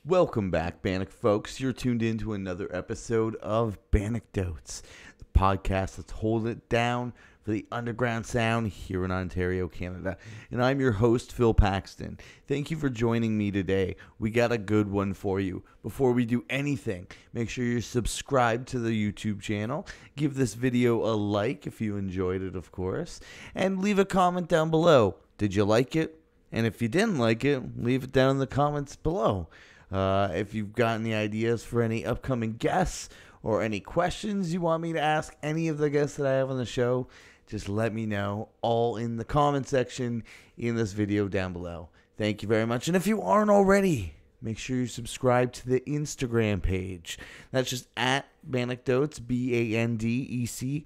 Welcome back, Bannock folks. You're tuned in to another episode of Bannockdotes, the podcast that's holding it down for the underground sound here in Ontario, Canada. And I'm your host, Phil Paxton. Thank you for joining me today. We got a good one for you. Before we do anything, make sure you're subscribed to the YouTube channel. Give this video a like if you enjoyed it, of course. And leave a comment down below. Did you like it? And if you didn't like it, leave it down in the comments below. If you've got any ideas for any upcoming guests or any questions you want me to ask any of the guests that I have on the show, just let me know all in the comment section in this video down below. Thank you very much. And if you aren't already, make sure you subscribe to the Instagram page. That's just at Bannockdotes, BANDECDOTES.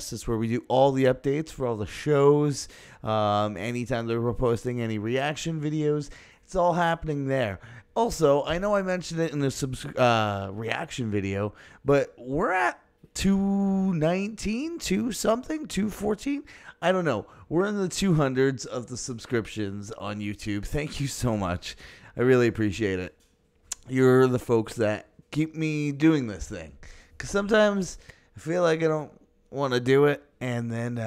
That's where we do all the updates for all the shows. Anytime that we're posting any reaction videos, it's all happening there. Also, I know I mentioned it in the reaction video, but we're at 219, 214. I don't know. We're in the 200s of the subscriptions on YouTube. Thank you so much. I really appreciate it. You're the folks that keep me doing this thing. Because sometimes I feel like I don't want to do it. And then,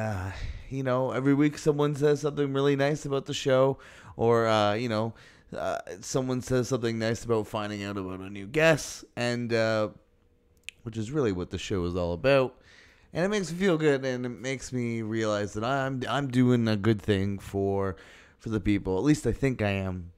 every week someone says something really nice about the show. Or, someone says something nice about finding out about a new guest. And, which is really what the show is all about. And it makes me feel good. And it makes me realize that I'm doing a good thing for the people. At least I think I am.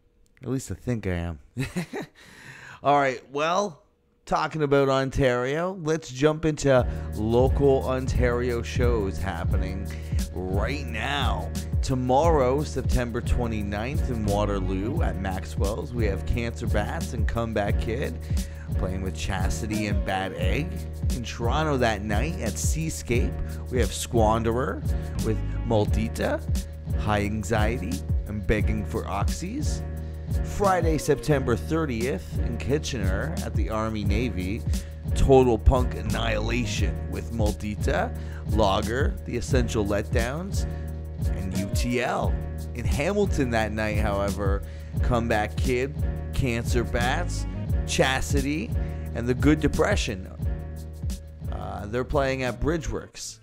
All right, well, talking about Ontario, let's jump into local Ontario shows happening right now. Tomorrow, September 29th in Waterloo at Maxwell's, we have Cancer Bats and Comeback Kid playing with Chastity and Bad Egg. In Toronto that night at Seascape, we have Squanderer with Maldita, High Anxiety, and Begging for Oxys. Friday, September 30th in Kitchener at the Army Navy, Total Punk Annihilation with Maldita, Lager, The Essential Letdowns, and UTL. In Hamilton that night, however, Comeback Kid, Cancer Bats, Chastity, and The Good Depression. They're playing at Bridgeworks.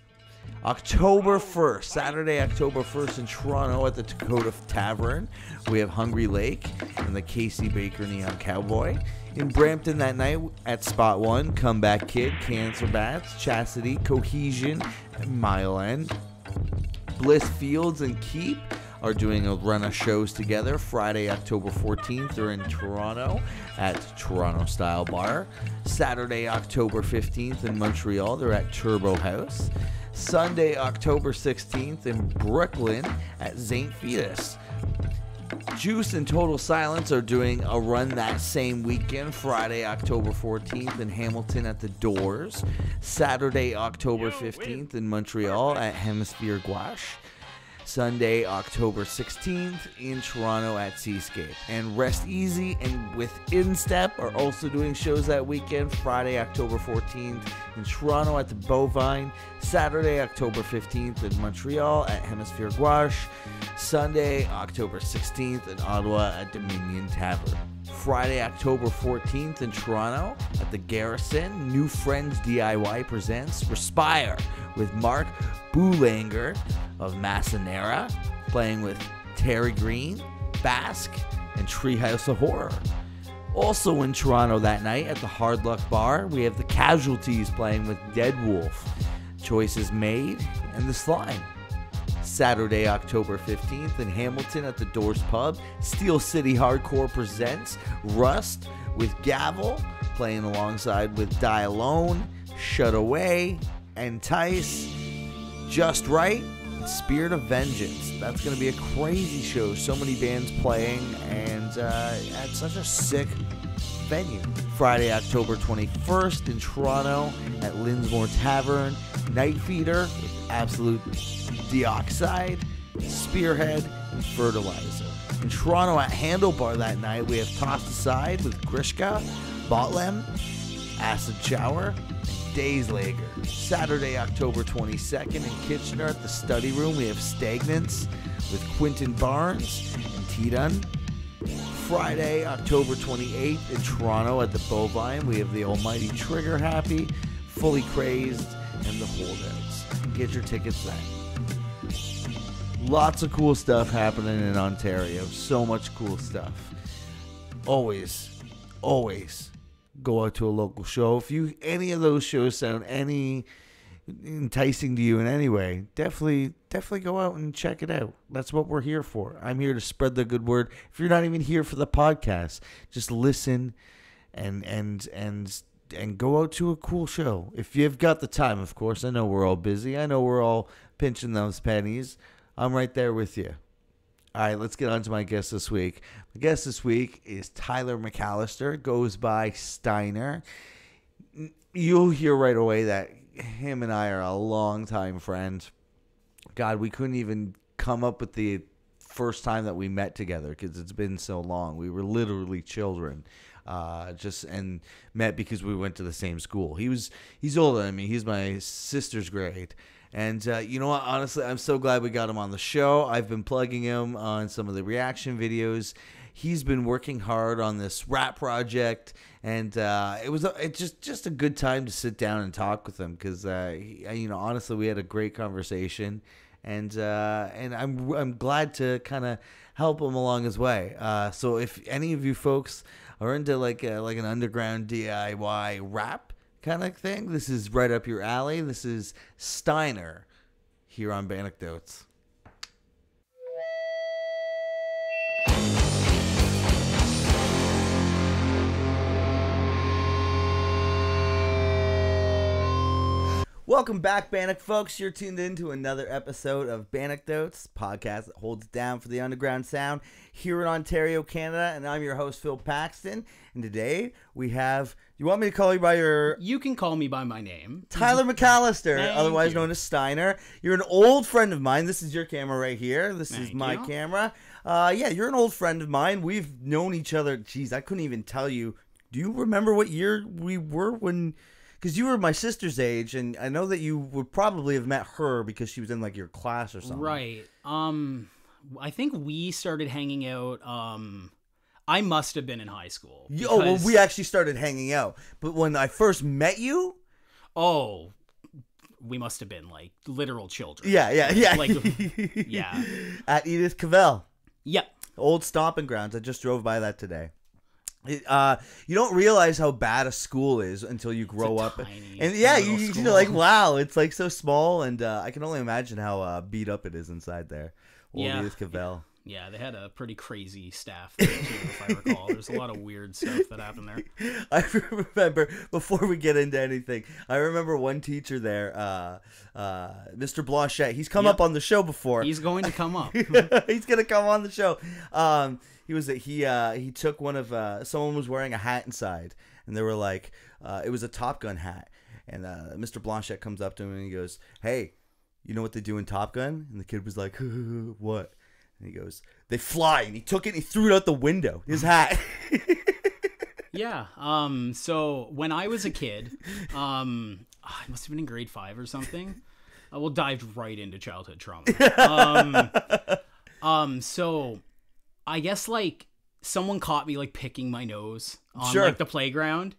October 1st, Saturday, October 1st in Toronto at the Dakota Tavern, we have Hungry Lake and the Casey Baker Neon Cowboy. In Brampton that night at Spot 1, Comeback Kid, Cancer Bats, Chastity, Cohesion, and Mile End. Bliss Fields and Keep are doing a run of shows together. Friday, October 14th, they're in Toronto at Toronto Style Bar. Saturday, October 15th in Montreal, they're at Turbo House. Sunday, October 16th in Brooklyn at St. Fetus. Juice and Total Silence are doing a run that same weekend. Friday, October 14th in Hamilton at The Doors. Saturday, October 15th in Montreal at Hemisphere Gouache. Sunday, October 16th in Toronto at Seascape. And Rest Easy and with Instep are also doing shows that weekend. Friday, October 14th in Toronto at the Bovine. Saturday, October 15th in Montreal at Hemisphere Gouache. Sunday, October 16th in Ottawa at Dominion Tavern. Friday, October 14th in Toronto at the Garrison, New Friends DIY presents Respire with Mark Boulanger of Massanera, playing with Terry Green, Basque, and Treehouse of Horror. Also in Toronto that night at the Hard Luck Bar, we have the Casualties playing with Dead Wolf, Choices Made, and The Slime. Saturday, October 15th in Hamilton at the Doors Pub, Steel City Hardcore presents Rust with Gavel, playing alongside with Die Alone, Shut Away, Entice, Just Right, and Spirit of Vengeance. That's going to be a crazy show. So many bands playing and at such a sick venue. Friday, October 21st in Toronto at Linsmore Tavern, Night Feeder with Absolute Dioxide, Spearhead, and Fertilizer. In Toronto at Handlebar that night, we have Tossed Aside with Grishka, Botlem, Acid Shower, and Dayslager. Saturday, October 22nd in Kitchener at the Study Room, we have Stagnance with Quentin Barnes and T-Dun. Friday, October 28th in Toronto at the Bovine. We have the almighty Trigger Happy, Fully Crazed, and the Holdouts. Get your tickets then. Lots of cool stuff happening in Ontario. So much cool stuff. Always go out to a local show. If any of those shows sound any enticing to you in any way, definitely go out and check it out. That's what we're here for. I'm here to spread the good word. If you're not even here for the podcast, just listen and go out to a cool show. If you've got the time, of course. I know we're all busy. I know we're all pinching those pennies. I'm right there with you. All right, let's get on to my guest this week. My guest this week is Tyler McAlister, goes by Steiner. You'll hear right away that him and I are a longtime friend. God, we couldn't even come up with the first time that we met together because it's been so long. We were literally children, and met because we went to the same school. He's older than me. He's my sister's grade. And you know what? Honestly, I'm so glad we got him on the show. I've been plugging him on some of the reaction videos. He's been working hard on this rap project, and it's just a good time to sit down and talk with him because honestly, we had a great conversation, and I'm glad to kind of help him along his way. So if any of you folks are into like an underground DIY rap kind of thing, this is right up your alley. This is Steiner here on Bannockdotes. Welcome back, Bannock folks. You're tuned in to another episode of Bannockdotes, podcast that holds down for the underground sound here in Ontario, Canada. And I'm your host, Phil Paxton. And today we have, you want me to call you by your... You can call me by my name. Tyler McAlister, otherwise known as Steiner. You're an old friend of mine. This is your camera right here. This is my camera. You're an old friend of mine. We've known each other. Jeez, I couldn't even tell you. Do you remember what year we were when... Because you were my sister's age, and I know that you would probably have met her because she was in, like, your class or something. Right. I think we started hanging out, I must have been in high school. Oh, well, we actually started hanging out. But when I first met you... Oh, we must have been, like, literal children. Yeah. Yeah. At Edith Cavell. Yep. Old stomping grounds. I just drove by that today. You don't realize how bad a school is until you grow up, and you're like, wow, it's like so small, and I can only imagine how beat up it is inside there. Old Edith Cavell. Yeah, they had a pretty crazy staff there too, if I recall. There's a lot of weird stuff that happened there. I remember, before we get into anything, I remember one teacher there, Mr. Blanchet. He's come up on the show before. He's going to come up. He's going to come on the show. He took one of someone was wearing a hat inside, and they were like, it was a Top Gun hat, and Mr. Blanchet comes up to him and he goes, "Hey, you know what they do in Top Gun?" And the kid was like, "What?" And he goes, "They fly." And he took it and he threw it out the window, his hat. Yeah. So when I was a kid, I must have been in grade 5 or something. We'll dive right into childhood trauma. So I guess like someone caught me like picking my nose on like the playground,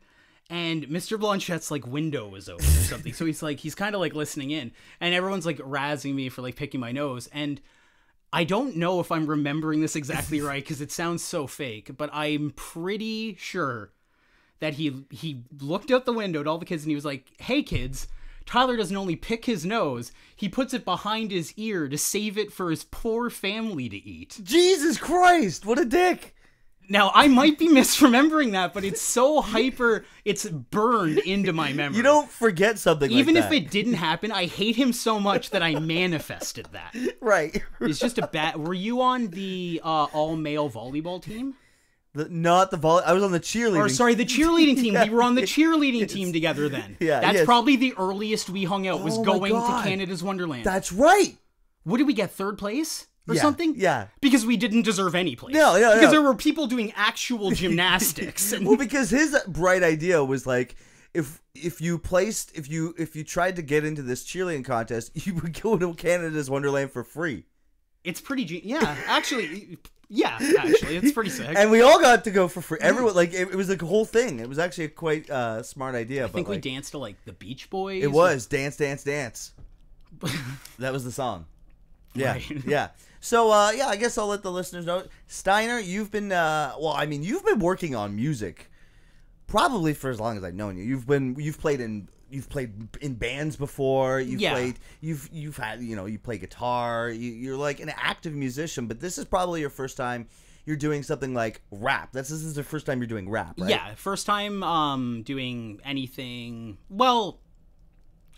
and Mr. Blanchet's like window was open or something. So he's kind of like listening in, and everyone's like razzing me for like picking my nose. And I don't know if I'm remembering this exactly right because it sounds so fake, but I'm pretty sure that he looked out the window at all the kids and he was like, "Hey kids, Tyler doesn't only pick his nose, he puts it behind his ear to save it for his poor family to eat." Jesus Christ, what a dick. Now, I might be misremembering that, but it's so it's burned into my memory. You don't forget something Even like that. if it didn't happen, I hate him so much that I manifested that. Right. It's just a bad... Were you on the all-male volleyball team? I was on the cheerleading. Or sorry, the cheerleading team. We were on the cheerleading team together then. Yeah, That's probably the earliest we hung out, was going to Canada's Wonderland. That's right. What did we get, 3rd place? Or something? Yeah. Because we didn't deserve any place. No. Because there were people doing actual gymnastics. Well, because his bright idea was like, if you tried to get into this cheerleading contest, you would go to Canada's Wonderland for free. It's pretty... Yeah, actually... Yeah, actually, it's pretty sick. And we all got to go for free. Everyone, like, it was a whole thing. It was actually a quite smart idea. I think we danced to, like, the Beach Boys. It was Dance, Dance, Dance. That was the song. Yeah, right. Yeah. So, yeah, I guess I'll let the listeners know. Steiner, you've been, you've been working on music probably for as long as I've known you. You've played in bands before. You've had, you play guitar. You're like an active musician, but this is probably your first time you're doing something like rap. This is the first time you're doing rap, right? Yeah, first time doing anything. Well,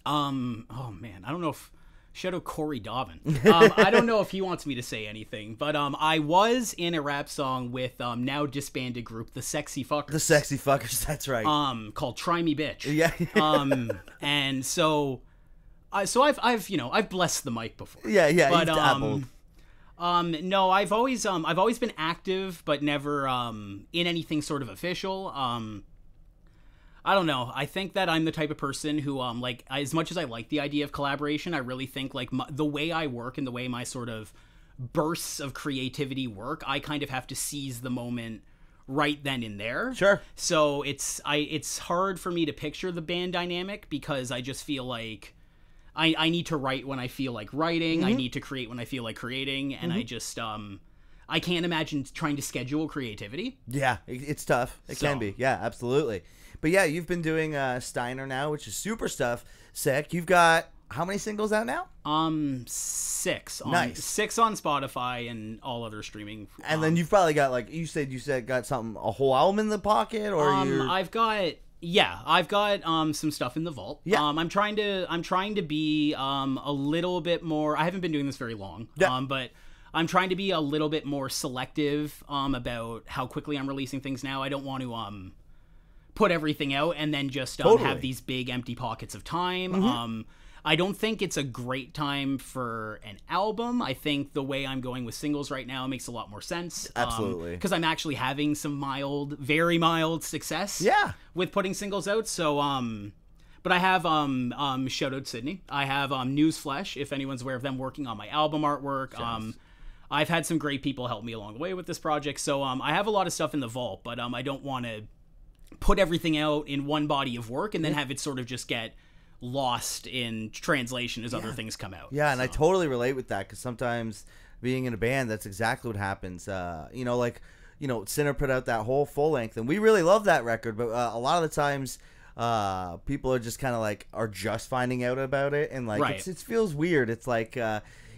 oh man, I don't know if shout out Corey Dobbin. I don't know if he wants me to say anything, but I was in a rap song with now disbanded group The Sexy Fuckers. The Sexy Fuckers, that's right. Called Try Me Bitch. Yeah. And so I've blessed the mic before. Yeah, but you've dabbled. No, I've always been active, but never in anything sort of official. I don't know. I think that I'm the type of person who, like, as much as I like the idea of collaboration, I really think, like, the way I work and the way my sort of bursts of creativity work, I kind of have to seize the moment right then and there. Sure. So it's hard for me to picture the band dynamic because I just feel like I need to write when I feel like writing. I need to create when I feel like creating. And I just, I can't imagine trying to schedule creativity. Yeah, it's tough. It can be. Yeah, absolutely. But yeah, you've been doing Steiner now, which is super sick. You've got how many singles out now? 6. Nice. 6 on Spotify and all other streaming. And then you've probably got, like you said got a whole album in the pocket, or I've got some stuff in the vault. Yeah. I'm trying to be a little bit more. I haven't been doing this very long. Yeah. But I'm trying to be a little bit more selective about how quickly I'm releasing things now. I don't want to put everything out and then just have these big empty pockets of time. I don't think it's a great time for an album. I think the way I'm going with singles right now makes a lot more sense. Absolutely. Because I'm actually having some very mild success with putting singles out. So, but I have Shoutout Sydney. I have Newsflesh, if anyone's aware of them, working on my album artwork. I've had some great people help me along the way with this project. So I have a lot of stuff in the vault, but I don't want to put everything out in one body of work and then have it sort of just get lost in translation as other things come out. Yeah, and I totally relate with that because sometimes being in a band, that's exactly what happens. Sinner put out that whole full length, and we really love that record, but a lot of the times people are just kind of like are just finding out about it, and like it feels weird. It's like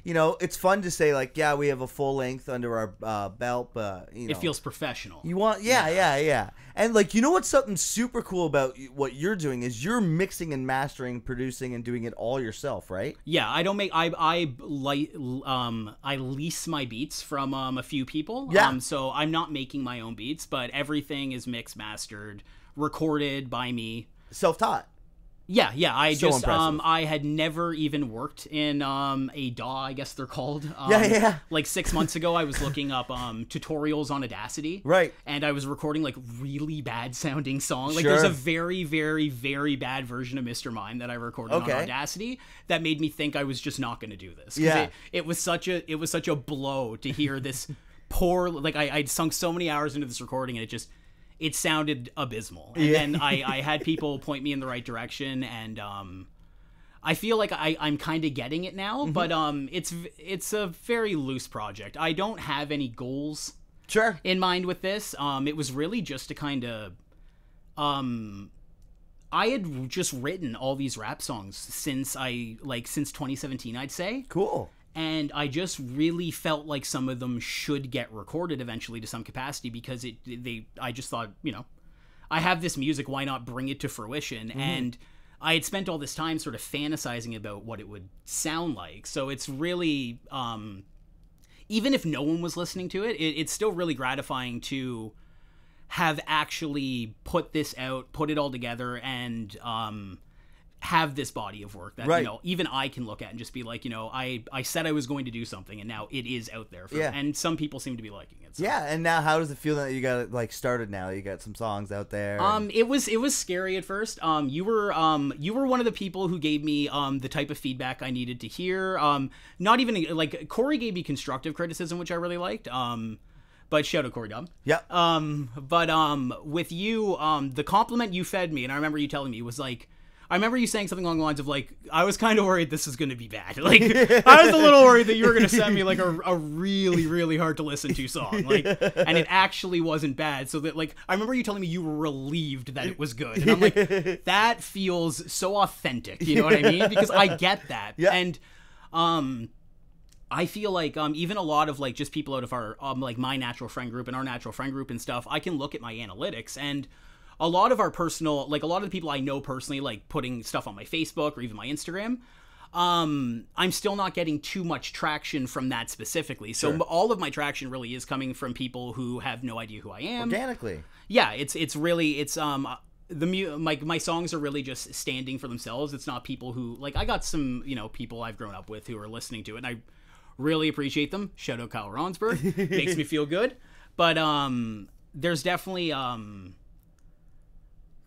it's fun to say like, yeah, we have a full length under our belt, but it feels professional. You want, yeah. And like, what's something super cool about what you're doing is you're mixing and mastering, producing, and doing it all yourself, right? Yeah, I don't make. I lease my beats from a few people. Yeah. So I'm not making my own beats, but everything is mixed, mastered, recorded by me. Self-taught. Yeah. I so just impressive. I had never even worked in a DAW, I guess they're called. Like 6 months ago, I was looking up tutorials on Audacity. Right. And I was recording like really bad sounding songs. Like Sure. there's a very, very, very bad version of Mr. Mime that I recorded on Audacity that made me think I was just not going to do this. Yeah. It was such a blow to hear this poor, like I'd sunk so many hours into this recording and it sounded abysmal. And then I had people point me in the right direction, and I feel like I'm kind of getting it now, but it's a very loose project. I don't have any goals in mind with this. It was really just to kind of I had just written all these rap songs since 2017, I'd say. Cool. And I just really felt like some of them should get recorded eventually to some capacity because I just thought, I have this music, why not bring it to fruition? And I had spent all this time sort of fantasizing about what it would sound like. So it's really, even if no one was listening to it, it's still really gratifying to have actually put this out, put it all together, and have this body of work that even I can look at and just be like, I said I was going to do something, and now it is out there and some people seem to be liking it. So. Yeah, and now how does it feel that you got it like started now? You got some songs out there. It was scary at first. You were one of the people who gave me the type of feedback I needed to hear. Not even like Corey gave me constructive criticism, which I really liked. But shout out Corey Dub. Yep. But with you, the compliment you fed me, and I remember you telling me, was like, I remember you saying something along the lines of like, I was kind of worried this is going to be bad. Like, I was a little worried that you were going to send me like a really, really hard to listen to song. Like, and it actually wasn't bad. So that like, I remember you telling me you were relieved that it was good. And I'm like, that feels so authentic. You know what I mean? Because I get that. Yeah. And, I feel like even a lot of like just people out of our like my natural friend group and our natural friend group and stuff, I can look at my analytics, and a lot of our personal, like a lot of the people I know personally, like putting stuff on my Facebook or even my Instagram, I'm still not getting too much traction from that specifically. So all of my traction really is coming from people who have no idea who I am. Organically. Yeah, it's my songs are really just standing for themselves. It's not people who, like, I got some, people I've grown up with who are listening to it, and I really appreciate them. Shout out Kyle Ronsberg. Makes me feel good. But there's definitely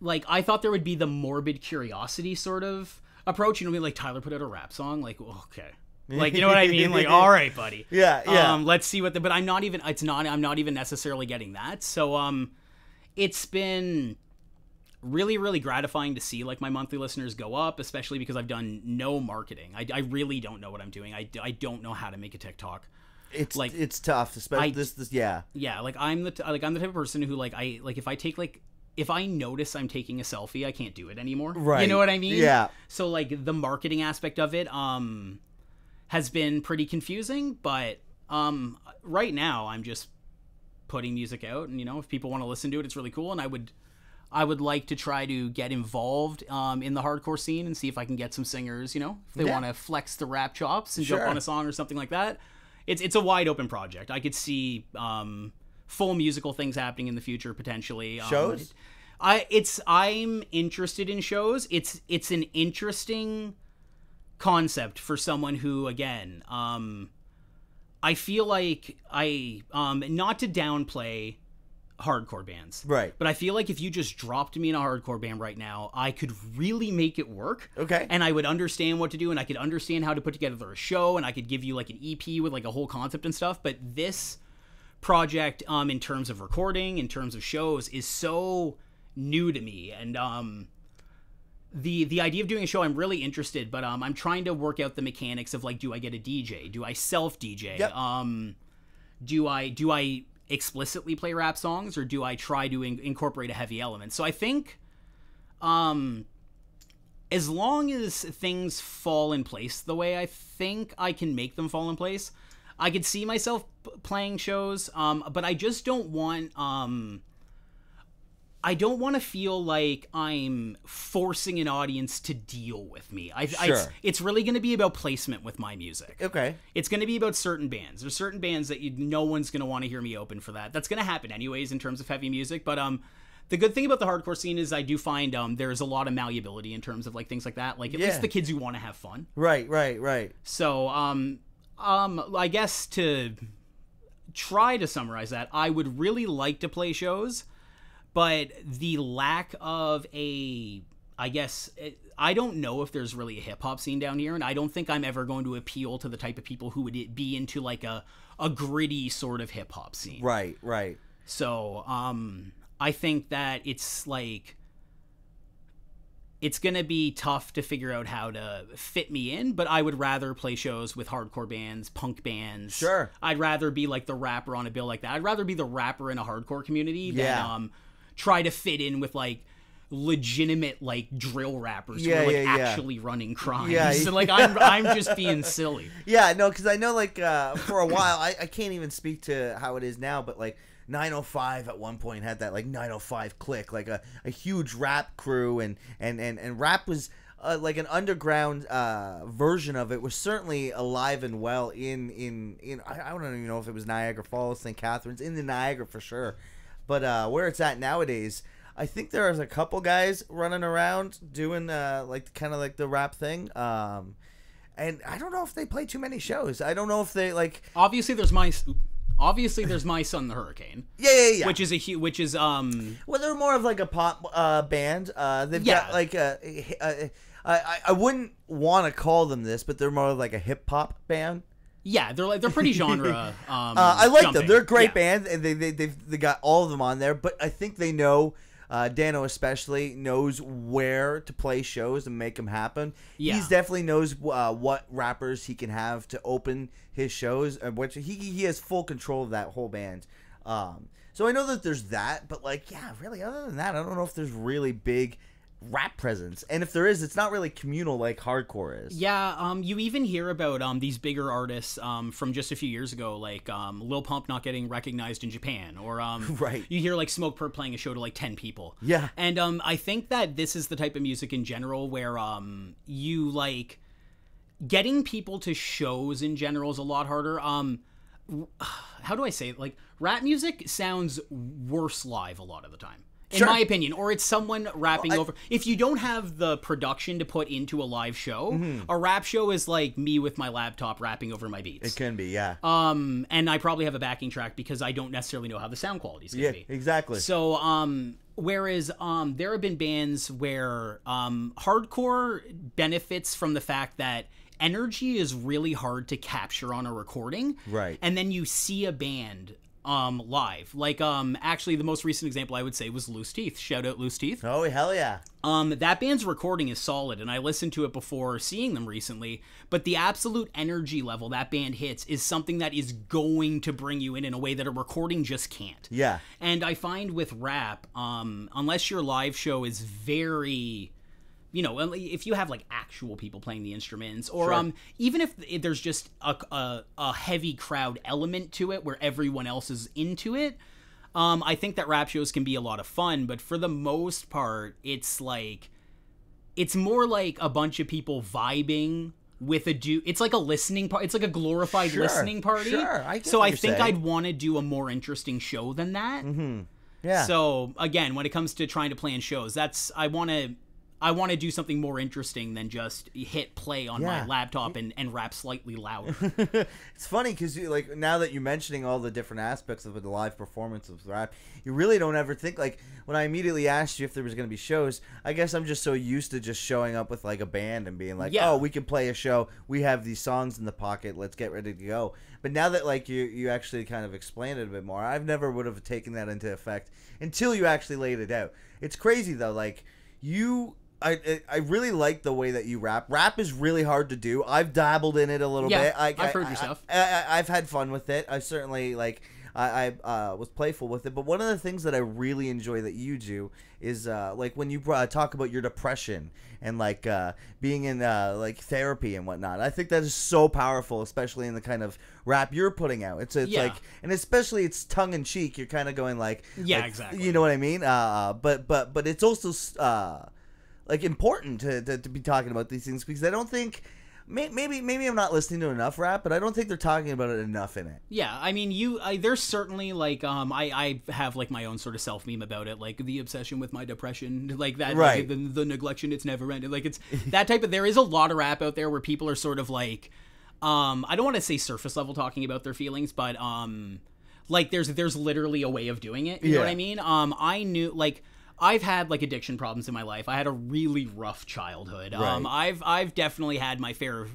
like, I thought there would be the morbid curiosity sort of approach, like Tyler put out a rap song, like, okay, like, you know what I mean, like, all right, buddy, yeah. Let's see what but I'm not even necessarily getting that. So it's been really, really gratifying to see like my monthly listeners go up, especially because I've done no marketing. I really don't know what I'm doing. I don't know how to make a TikTok. It's tough, especially this. Yeah. Like I'm the type of person who if I notice I'm taking a selfie, I can't do it anymore. Right. You know what I mean? Yeah. So like the marketing aspect of it has been pretty confusing, but right now I'm just putting music out, and if people want to listen to it, it's really cool, and I would like to try to get involved in the hardcore scene and see if I can get some singers, if they want to flex the rap chops and jump on a song or something like that. It's a wide open project. I could see full musical things happening in the future potentially. Shows? I'm interested in shows. It's an interesting concept for someone who, again, I feel like not to downplay hardcore bands, right, but I feel like if you just dropped me in a hardcore band right now, I could really make it work. Okay. And I would understand what to do, and I could understand how to put together a show, and I could give you like an EP with like a whole concept and stuff. But this project, in terms of recording, in terms of shows, is so new to me, and the idea of doing a show, I'm really interested, but I'm trying to work out the mechanics of like, do I get a DJ? Do I self DJ? Yep. Do I explicitly play rap songs, or do I try to incorporate a heavy element? So I think as long as things fall in place the way I think I can make them fall in place, I could see myself playing shows, but I just don't want to feel like I'm forcing an audience to deal with me. It's really going to be about placement with my music. Okay. It's going to be about certain bands. There's certain bands that no one's going to want to hear me open for that. That's going to happen anyways in terms of heavy music. But the good thing about the hardcore scene is I do find there's a lot of malleability in terms of like things like that. Like at least the kids who want to have fun. Right. So I guess to try to summarize that, I would really like to play shows. But the lack of I don't know if there's really a hip-hop scene down here, and I don't think I'm ever going to appeal to the type of people who would be into like a gritty sort of hip-hop scene. Right. So I think that it's like, it's going to be tough to figure out how to fit me in, but I would rather play shows with hardcore bands, punk bands. Sure. I'd rather be like the rapper on a bill like that. I'd rather be the rapper in a hardcore community than try to fit in with like legitimate like drill rappers who are like actually running crimes. So like I'm just being silly. Yeah, no, because I know like for a while I can't even speak to how it is now, but like 905 at one point had that like 905 clique, like a huge rap crew, and rap was like an underground version of it was certainly alive and well in I don't even know if it was Niagara Falls, St. Catharines, in the Niagara for sure. But where it's at nowadays, I think there's a couple guys running around doing like kind of like the rap thing. And I don't know if they play too many shows. I don't know if they like. Obviously, there's my son, the Hurricane. Yeah. Which is Well, they're more of like a pop band. They've got like I wouldn't want to call them this, but they're more of like a hip hop band. Yeah, they're pretty genre. I like jumping. them. They're a great band, and they got all of them on there. But I think they know, Dano especially knows where to play shows and make them happen. Yeah. He definitely knows what rappers he can have to open his shows, which he has full control of that whole band. So I know that there's that, but like, yeah, really, other than that, I don't know if there's really big rap presence, and if there is, it's not really communal like hardcore is. Yeah, you even hear about these bigger artists from just a few years ago, like Lil Pump not getting recognized in Japan, or right. You hear like Smoke Perp playing a show to like 10 people. Yeah, and I think that this is the type of music in general where you like getting people to shows in general is a lot harder. How do I say it? Like, rap music sounds worse live a lot of the time. In my opinion, or it's someone rapping over. If you don't have the production to put into a live show, a rap show is like me with my laptop rapping over my beats. It can be, yeah. And I probably have a backing track because I don't necessarily know how the sound quality is going to be. Yeah, exactly. So, whereas there have been bands where hardcore benefits from the fact that energy is really hard to capture on a recording. Right. And then you see a band live. Like, actually, the most recent example I would say was Loose Teeth. Shout out Loose Teeth. Oh, hell yeah. That band's recording is solid, and I listened to it before seeing them recently, but the absolute energy level that band hits is something that is going to bring you in a way that a recording just can't. Yeah. And I find with rap, unless your live show is very... You know, if you have like actual people playing the instruments, or even if there's just a heavy crowd element to it where everyone else is into it, I think that rap shows can be a lot of fun. But for the most part, it's more like a bunch of people vibing with a dude. It's like a listening part. It's like a glorified listening party. Sure, I think I'd want to do a more interesting show than that. Mm-hmm. Yeah. So again, when it comes to trying to plan shows, I want to do something more interesting than just hit play on my laptop and rap slightly louder. It's funny because like now that you're mentioning all the different aspects of the live performance of rap, you really don't ever think, like when I immediately asked you if there was going to be shows, I guess I'm just so used to just showing up with like a band and being like, oh, we can play a show. We have these songs in the pocket. Let's get ready to go. But now that like you actually kind of explained it a bit more, I've never would have taken that into effect until you actually laid it out. It's crazy though. Like I really like the way that you rap. Rap is really hard to do. I've dabbled in it a little bit. I've heard your stuff. I've had fun with it. I certainly I was playful with it. But one of the things that I really enjoy that you do is like when you talk about your depression and like being in like therapy and whatnot. I think that is so powerful, especially in the kind of rap you're putting out. It's like, and especially it's tongue in cheek. You're kind of going like, exactly. You know what I mean? But it's also like important to be talking about these things because I don't think maybe I'm not listening to enough rap, but I don't think they're talking about it enough in it. Yeah, I mean, there's certainly like I have like my own sort of self meme about it, like the obsession with my depression, like that, right? Like, the neglection, it's never ended. Like it's that type of. There is a lot of rap out there where people are sort of like, I don't want to say surface level talking about their feelings, but like there's literally a way of doing it. You know what I mean? I knew like. I've had like addiction problems in my life. I had a really rough childhood. Right. I've definitely had my fair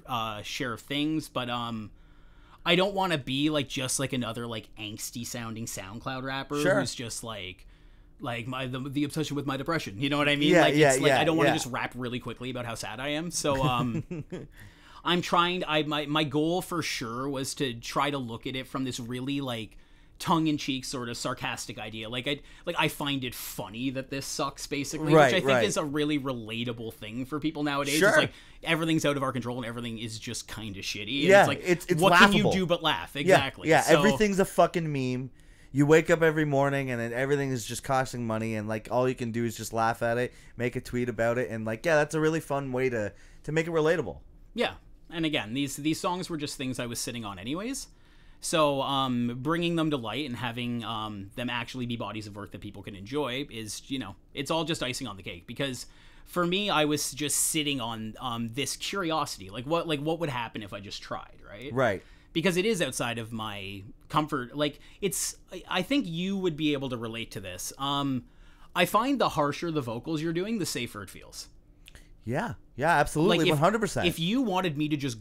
share of things, but I don't want to be like just like another like angsty sounding SoundCloud rapper who's just like the obsession with my depression. You know what I mean? I don't want to just rap really quickly about how sad I am. So I'm trying. My goal for sure was to try to look at it from this really like tongue-in-cheek sort of sarcastic idea. I find it funny that this sucks, basically, which I think is a really relatable thing for people nowadays. It's like everything's out of our control and everything is just kind of shitty. Yeah, and it's what laughable. can you do but laugh? Exactly. Yeah, so, everything's a fucking meme. You wake up every morning and then everything is just costing money and like all you can do is just laugh at it, make a tweet about it, and like that's a really fun way to make it relatable. Yeah. And again, these songs were just things I was sitting on anyways. So bringing them to light and having them actually be bodies of work that people can enjoy is, it's all just icing on the cake. Because for me, I was just sitting on this curiosity, like what would happen if I just tried, right? Right. Because it is outside of my comfort. Like I think you would be able to relate to this. I find the harsher the vocals you're doing, the safer it feels. Yeah, absolutely, like 100%. If you wanted me to just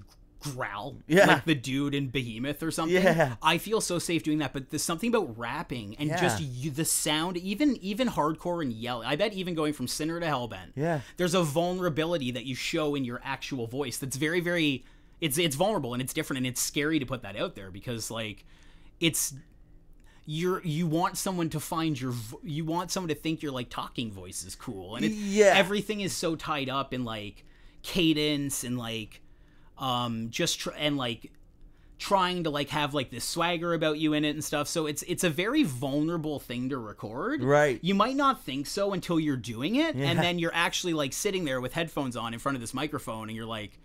growl, Yeah. like the dude in Behemoth or something. Yeah. I feel so safe doing that, but there's something about rapping and just the sound, even hardcore and yelling. I bet even going from Sinner to Hellbent, there's a vulnerability that you show in your actual voice that's very, very, it's vulnerable and it's different, and it's scary to put that out there because like it's you want someone to find you want someone to think your like talking voice is cool, and everything is so tied up in like cadence and like trying to like have like this swagger about you in it and stuff. So it's a very vulnerable thing to record. Right. You might not think so until you're doing it, and then you're actually like sitting there with headphones on in front of this microphone, and you're like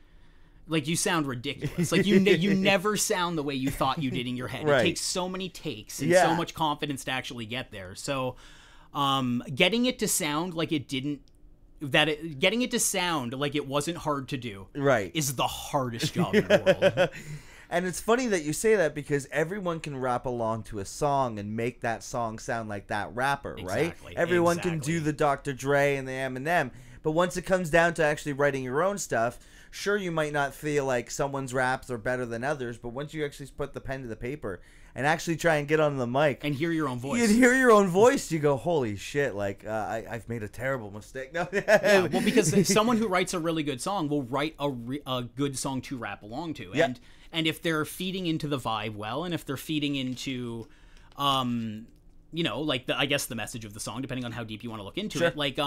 you sound ridiculous. Like you never sound the way you thought you did in your head. It takes so many takes and so much confidence to actually get there. So getting it to sound like it didn't getting it to sound like it wasn't hard to do is the hardest job in the world. And it's funny that you say that because everyone can rap along to a song and make that song sound like that rapper, right? Everyone can do the Dr. Dre and the Eminem, but once it comes down to actually writing your own stuff, sure, you might not feel like someone's raps are better than others, but once you actually put the pen to the paper and actually try and get on the mic and hear your own voice, you go, holy shit, like I've made a terrible mistake. No. Yeah, well, because someone who writes a really good song will write a good song to rap along to, and if they're feeding into the vibe well, and if they're feeding into like I guess the message of the song, depending on how deep you want to look into it, like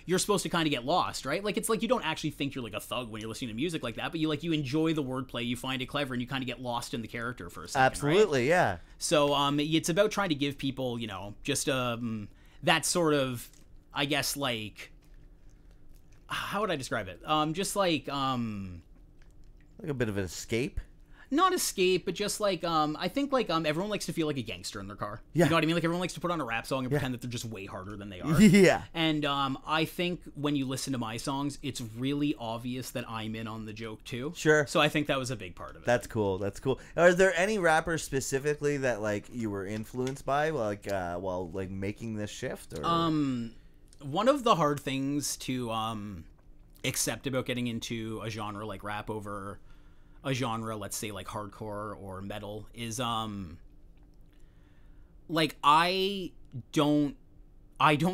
you're supposed to kind of get lost, right? Like it's like you don't actually think you're like a thug when you're listening to music like that, but you enjoy the wordplay, you find it clever, and you kind of get lost in the character for a second. Absolutely, right? Yeah. So it's about trying to give people, just that sort of, I guess, like, how would I describe it? Just like a bit of an escape. Not escape, but just like I think like everyone likes to feel like a gangster in their car. Yeah. You know what I mean? Like everyone likes to put on a rap song and pretend that they're just way harder than they are. Yeah. And I think when you listen to my songs, it's really obvious that I'm in on the joke too. Sure. So I think that was a big part of it. That's cool. Are there any rappers specifically that like you were influenced by, like while like making this shift? Or? One of the hard things to accept about getting into a genre like rap over a genre, let's say like hardcore or metal, is like I don't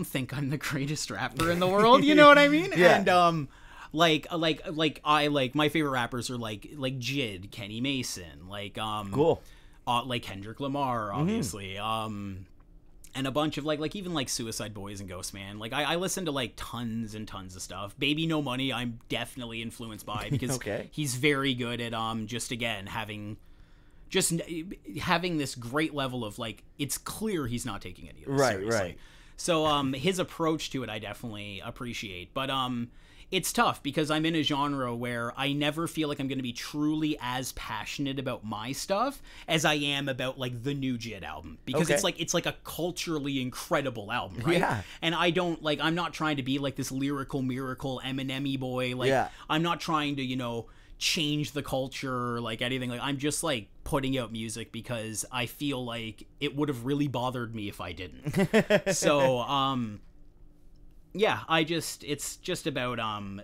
think I'm the greatest rapper in the world, you know what I mean? Yeah. And like I like my favorite rappers are like Jid, Kenny Mason, like cool. Like Kendrick Lamar, obviously. And a bunch of like even like Suicide Boys and Ghostman. Like I listen to like tons and tons of stuff. Baby No Money I'm definitely influenced by because he's very good at just having this great level of like, it's clear he's not taking any of this seriously. Right. So his approach to it I definitely appreciate. But it's tough because I'm in a genre where I never feel like I'm going to be truly as passionate about my stuff as I am about like the new Jid album, because it's like a culturally incredible album, right? Yeah. And I don't like, I'm not trying to be like this lyrical miracle Eminem-y boy. Like I'm not trying to, change the culture, like anything. Like I'm just like putting out music because I feel like it would have really bothered me if I didn't. So, yeah, it's just about,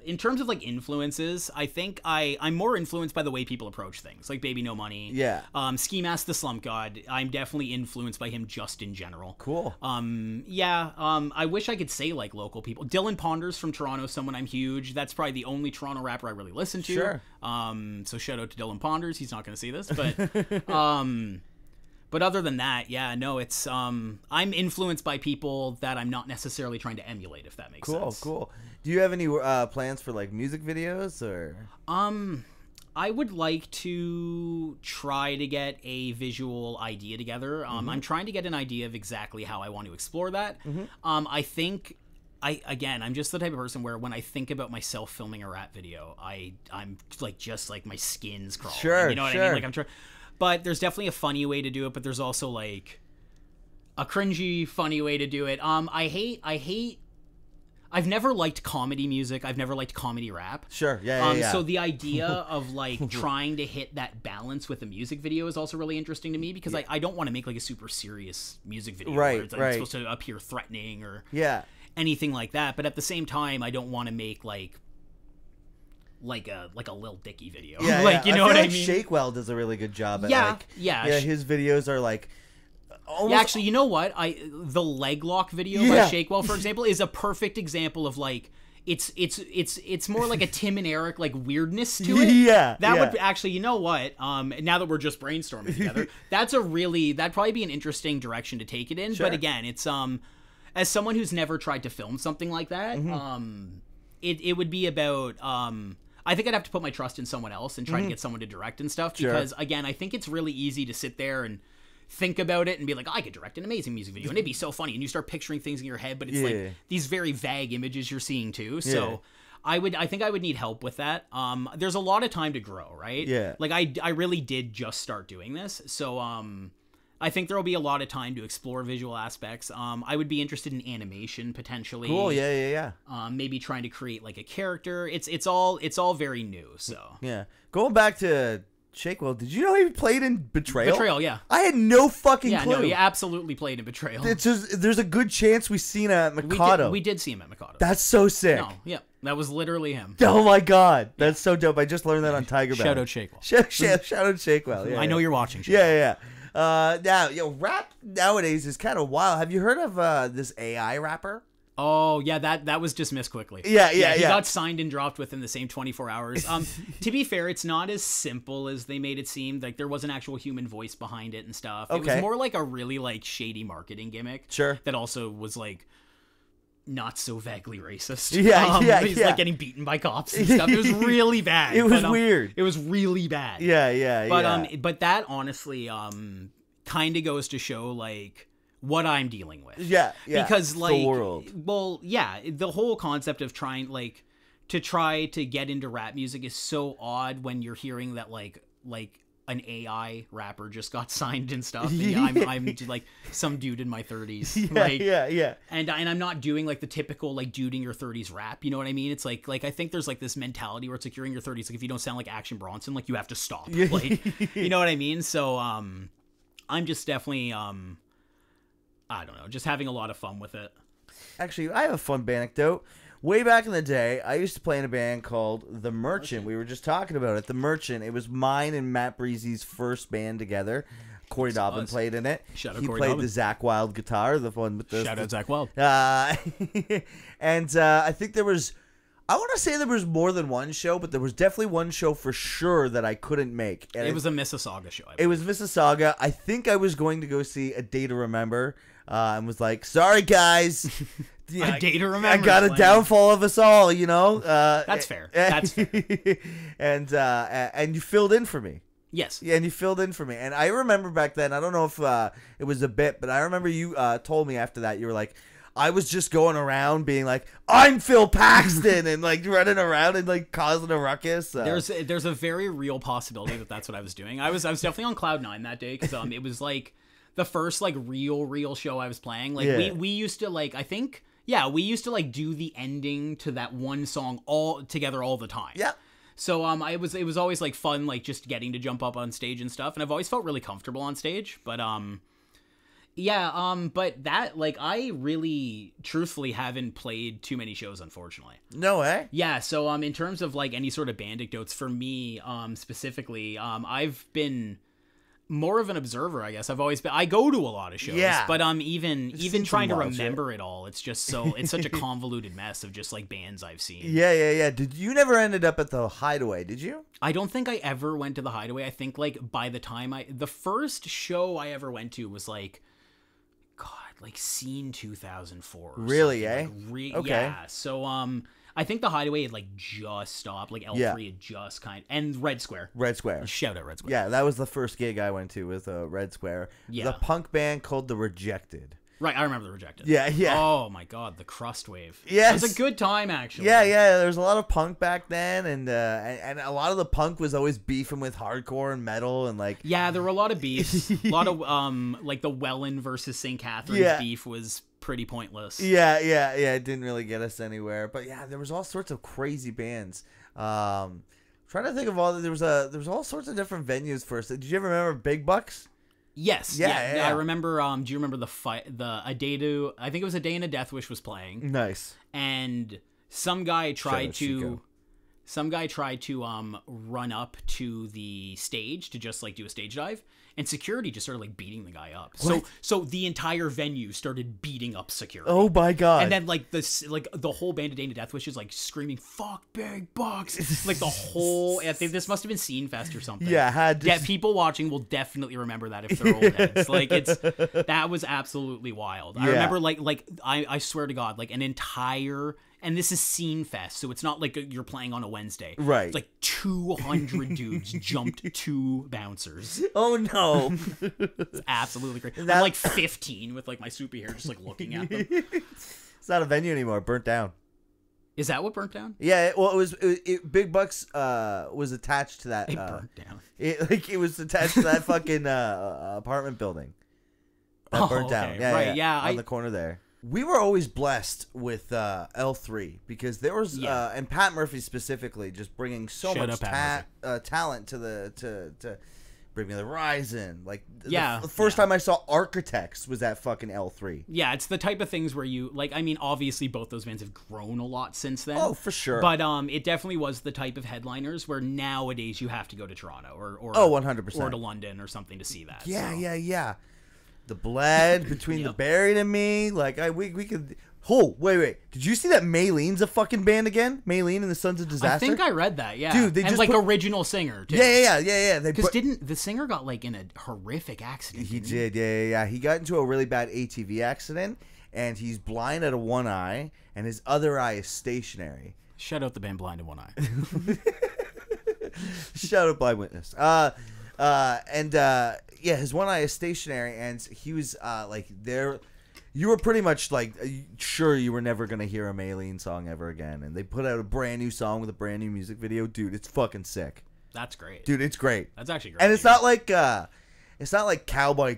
in terms of like influences, I think I'm more influenced by the way people approach things, like Baby No Money. Yeah. Ski Mask the Slump God, I'm definitely influenced by him just in general. Cool. I wish I could say like local people. Dylan Ponders from Toronto, someone I'm huge. That's probably the only Toronto rapper I really listen to. Sure. So shout out to Dylan Ponders. He's not going to see this, but, but other than that, yeah, no, it's I'm influenced by people that I'm not necessarily trying to emulate, if that makes sense. Cool. Do you have any plans for like music videos or? I would like to try to get a visual idea together. I'm trying to get an idea of exactly how I want to explore that. I think I'm just the type of person where when I think about myself filming a rap video, I'm like just like my skin's crawling. Sure, you know what I mean? Like I'm trying. But there's definitely a funny way to do it, but there's also like a cringy, funny way to do it. I've never liked comedy music. I've never liked comedy rap. Sure, yeah. So the idea of like trying to hit that balance with a music video is also really interesting to me, because I don't want to make like a super serious music video where it's supposed to appear threatening or anything like that. But at the same time, I don't want to make like like a Lil Dicky video. Yeah, like you know what I mean? Shakewell does a really good job at yeah. His videos are like almost... Yeah, actually, you know what? The leg lock video by Shakewell, for example, is a perfect example of like it's more like a Tim and Eric like weirdness to it. That would actually, you know what? Now that we're just brainstorming together, that'd probably be an interesting direction to take it in. Sure. But again, it's as someone who's never tried to film something like that, it would be about I think I'd have to put my trust in someone else and try to get someone to direct and stuff because again, I think it's really easy to sit there and think about it and be like, I could direct an amazing music video and it'd be so funny, and you start picturing things in your head, but it's like these very vague images you're seeing too. So I think I would need help with that. There's a lot of time to grow, right? Like I really did just start doing this, so I think there will be a lot of time to explore visual aspects. I would be interested in animation potentially. Cool. Yeah. Maybe trying to create like a character. It's all very new. So going back to Shakewell, did you know he played in Betrayal? Betrayal, yeah. I had no fucking clue. Yeah, no, he absolutely played in Betrayal. It's just, there's a good chance we've seen him at Mikado. We did see him at Mikado. That's so sick. No, yeah, that was literally him. Oh my god, that's so dope. I just learned that on Tiger Bell. Shout out Shakewell. Shout out Shakewell. Yeah, I know you're watching. Shakewell. Now, rap nowadays is kind of wild. Have you heard of this AI rapper? Oh, yeah, that was dismissed quickly. Yeah. He got signed and dropped within the same 24 hours. To be fair, it's not as simple as they made it seem. Like, there was an actual human voice behind it and stuff. Okay. It was more like a really, like, shady marketing gimmick. Sure. That also was, like, not so vaguely racist. He's, like, getting beaten by cops and stuff. It was really bad. It was weird. It was really bad. But that, honestly, kind of goes to show, like, what I'm dealing with. Because like the world. Well, the whole concept of trying to try to get into rap music is so odd when you're hearing that like an AI rapper just got signed and stuff. And I'm like some dude in my 30s. And I'm not doing like the typical like dude in your 30s rap, you know what I mean? It's like I think there's like this mentality where it's like you're in your 30s, like if you don't sound like Action Bronson, like you have to stop. Like you know what I mean? So I'm just definitely I don't know, just having a lot of fun with it. Actually, I have a fun anecdote. Way back in the day, I used to play in a band called The Merchant. We were just talking about it. The Merchant. It was mine and Matt Breezy's first band together. Corey Dobbin played in it. Shout out he Corey played Dobbin. The Zach Wild guitar, the one with the... Shout out Zach Wild. And I think there was... I want to say there was more than one show, but there was definitely one show for sure that I couldn't make. And it was a Mississauga show. It was Mississauga. I think I was going to go see A Day to Remember and was like, sorry, guys. A Day to Remember. I got a downfall of us all, you know. That's fair. That's fair. And you filled in for me. Yes. Yeah, and you filled in for me. And I remember back then, I don't know if it was a bit, but I remember you told me after that, you were like, I was just going around being like, I'm Phil Paxton, and like running around and like causing a ruckus. There's a very real possibility that that's what I was doing. I was definitely on cloud 9 that day because it was like the first like real show I was playing. Like we used to like we used to like do the ending to that one song all together all the time. Yeah. So it was always like fun, like just getting to jump up on stage and stuff, and I've always felt really comfortable on stage, but but that, like, I really, truthfully haven't played too many shows, unfortunately. No way? Yeah, so, in terms of, like, any sort of band anecdotes, for me, specifically, I've been more of an observer, I guess. I go to a lot of shows. Yeah. But, even trying to remember it all, it's just it's such a convoluted mess of just, like, bands I've seen. Yeah. You never ended up at the Hideaway, did you? I don't think I ever went to the Hideaway. I think, like, by the time the first show I ever went to was, like, like Scene 2004. Really, eh? Okay. Yeah. So, I think the Hideaway had like just stopped. Like L3 had just and Red Square. Shout out Red Square. Yeah, that was the first gig I went to with Red Square. Yeah. The punk band called The Rejected. Right, I remember The Rejected. Yeah. Oh my god, the Crust Wave. Yes. It was a good time, actually. Yeah, there was a lot of punk back then, and a lot of the punk was always beefing with hardcore and metal, and like... Yeah, there were a lot of beefs. A lot of, like, the Welland versus St. Catherine's beef was pretty pointless. Yeah, it didn't really get us anywhere, but yeah, there was all sorts of crazy bands. Trying to think of there was all sorts of different venues for us. Did you ever remember Big Bucks? Yes. Yeah. I remember. Do you remember the fight? I think it was A Day and a Death Wish was playing. Nice. And some guy tried to some guy tried to run up to the stage to just like do a stage dive, and security just started like beating the guy up. What? So the entire venue started beating up security. Oh my god! And then like the whole band of Dana Death Wish is like screaming "fuck big bucks," like the whole. I think this must have been Scene Fest or something. Yeah, people watching will definitely remember that if they're old heads. Like that was absolutely wild. I remember like I swear to God, like an entire. And this is Scene Fest, so it's not like you're playing on a Wednesday. Right. It's like 200 dudes jumped 2 bouncers. Oh, no. It's absolutely crazy. I'm like 15 with like my soupy hair just like looking at them. It's not a venue anymore. It burnt down. Is that what burnt down? Yeah, well, Big Bucks was attached to that. It burnt down. It was attached to that fucking apartment building. That burnt down. Yeah, yeah. On the corner there. We were always blessed with L3 because there was and Pat Murphy specifically just bringing so much talent to Bring Me the Horizon. Like the first time I saw Architects was at fucking L3. Yeah, it's the type of things where you like. I mean, obviously both those bands have grown a lot since then. Oh, for sure. But it definitely was the type of headliners where nowadays you have to go to Toronto or 100% or to London or something to see that. Yeah. The Bled, Between the Buried and Me. Like, we could... Oh, wait. Did you see that Maylene's a fucking band again? Maylene and the Sons of Disaster? I think I read that, yeah. Dude, they and just like original singer, too. Yeah. Because didn't... The singer got like in a horrific accident. He did, yeah. He got into a really bad ATV accident, and he's blind out of one eye, and his other eye is stationary. Shout out the band Blind in One Eye. Shout out Blind Witness. Yeah, his one eye is stationary, and he was like there. You were pretty much like sure you were never gonna hear a Maylene song ever again, and they put out a brand new song with a brand new music video. Dude, it's fucking sick. That's great. Dude, it's great. That's actually great. And it's not like cowboy.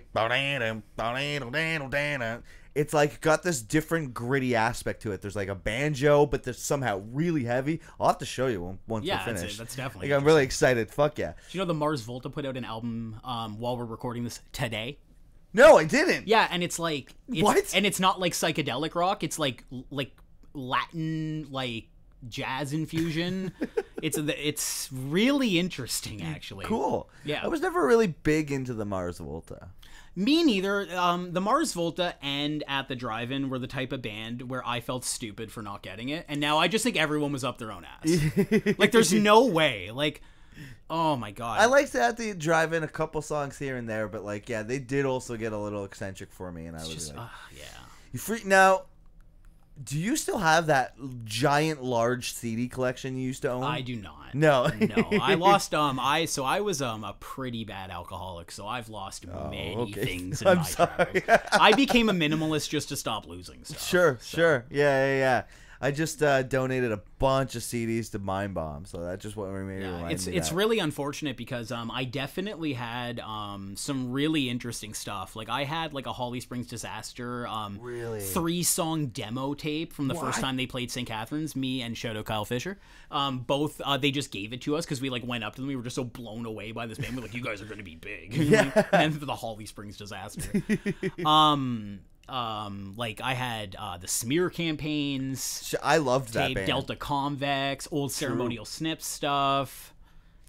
It's like got this different gritty aspect to it. There's like a banjo, but there's somehow really heavy. I'll have to show you once we're finished. That's definitely. Like, I'm really excited. Fuck yeah. Do you know the Mars Volta put out an album while we're recording this today? No, I didn't. Yeah, and it's like what? And it's not like psychedelic rock. It's like Latin like jazz infusion. It's really interesting actually. Cool. Yeah. I was never really big into the Mars Volta. Me neither. The Mars Volta and At the Drive-In were the type of band where I felt stupid for not getting it, and now I just think everyone was up their own ass. Like, there's no way. Like, oh my god. I liked At the Drive-In, a couple songs here and there, but like, yeah, they did also get a little eccentric for me, and I was just like, yeah. You freak now. Do you still have that giant, large CD collection you used to own? I do not. No. I lost I was a pretty bad alcoholic, so I've lost many things in my travels. I became a minimalist just to stop losing stuff. Sure. Yeah. I just donated a bunch of CDs to Mind Bomb, so that's just what made me remind me. It's really unfortunate because I definitely had some really interesting stuff. Like I had like a Holly Springs Disaster 3-song demo tape from the first time they played St. Catharines. Me and Shoto Kyle Fisher, both they just gave it to us because we like went up to them. We were just so blown away by this band. We're like, you guys are going to be big. Yeah. And the Holly Springs Disaster. Like I had the Smear Campaigns. I loved that tape, band. Delta Convex, old Ceremonial Snips stuff.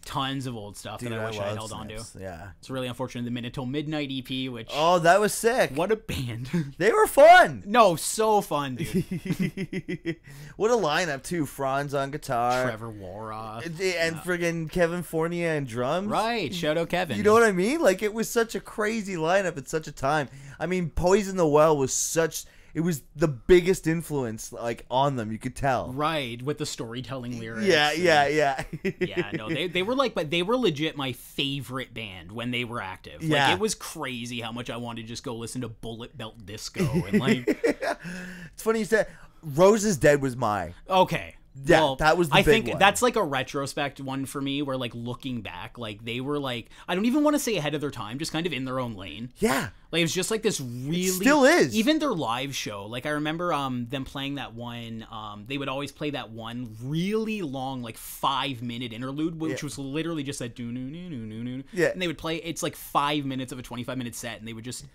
Tons of old stuff that I wish I held onto. Yeah. It's really unfortunate. The Minute Till Midnight EP, which... Oh, that was sick. What a band. They were fun. No, so fun, dude. What a lineup, too. Franz on guitar. Trevor Warath. And friggin' Kevin Fournier on drums. Right. Shout out Kevin. You know what I mean? Like, it was such a crazy lineup at such a time. I mean, Poison the Well was such... It was the biggest influence, like, on them. You could tell. Right, with the storytelling lyrics. Yeah. Yeah, no, they were like, but they were legit my favorite band when they were active. Yeah. Like, it was crazy how much I wanted to just go listen to Bullet Belt Disco and like. It's funny you said Rose is Dead was my. Okay. Yeah, well, that was the I big think one. that's like a retrospect one for me where like looking back, like they were like, I don't even want to say ahead of their time, just kind of in their own lane. Yeah. Like it was just like this really it still is. Even their live show. Like I remember them playing that one they would always play that one really long like 5-minute interlude which was literally just that do. Yeah. And they would play it's like 5 minutes of a 25-minute set and they would just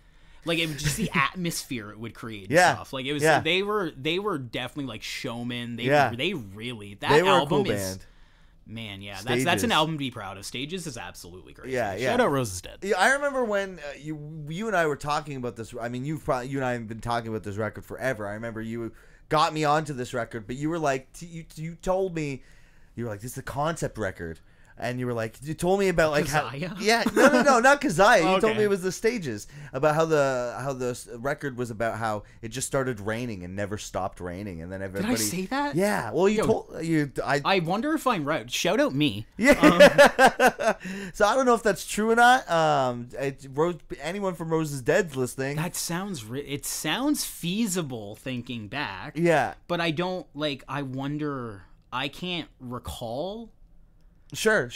like it was just the atmosphere it would create and stuff. Like it was they were definitely like showmen. They really they were album a cool is band. Man, yeah, Stages. that's an album to be proud of. Stages is absolutely great. Yeah. Shout out Rose is Dead. Yeah, I remember when you and I were talking about this. I mean, you and I have been talking about this record forever. I remember you got me onto this record, but you were like, you told me, you were like, this is a concept record. And you were like, you told me about like Keziah? how, yeah, no, not Keziah. You Okay. told me it was the Stages, about how the record was about how it just started raining and never stopped raining, and then everybody. Did I say that? Yeah. Well, I wonder if I'm right. Shout out me. Yeah. So I don't know if that's true or not. Anyone from Rose is Dead's listening. That sounds it sounds feasible thinking back. Yeah. But I don't I wonder. I can't recall. Sure.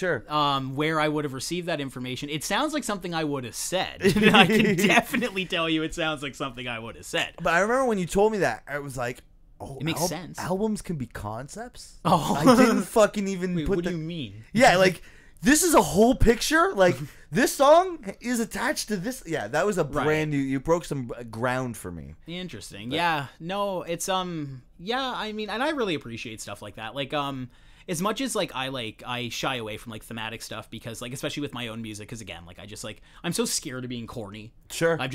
Where I would have received that information. It sounds like something I would have said. I can definitely tell you it sounds like something I would have said. But I remember when you told me that, I was like, oh, it makes sense. Albums can be concepts? Oh. I didn't fucking even Wait, put what do you mean? Yeah, like, this is a whole picture? Like, this song is attached to this? Yeah, that was a brand new... You broke some ground for me. Interesting. But, yeah. No, it's, yeah, I mean, and I really appreciate stuff like that. Like, as much as I shy away from thematic stuff because especially with my own music, because again I'm so scared of being corny. Sure. I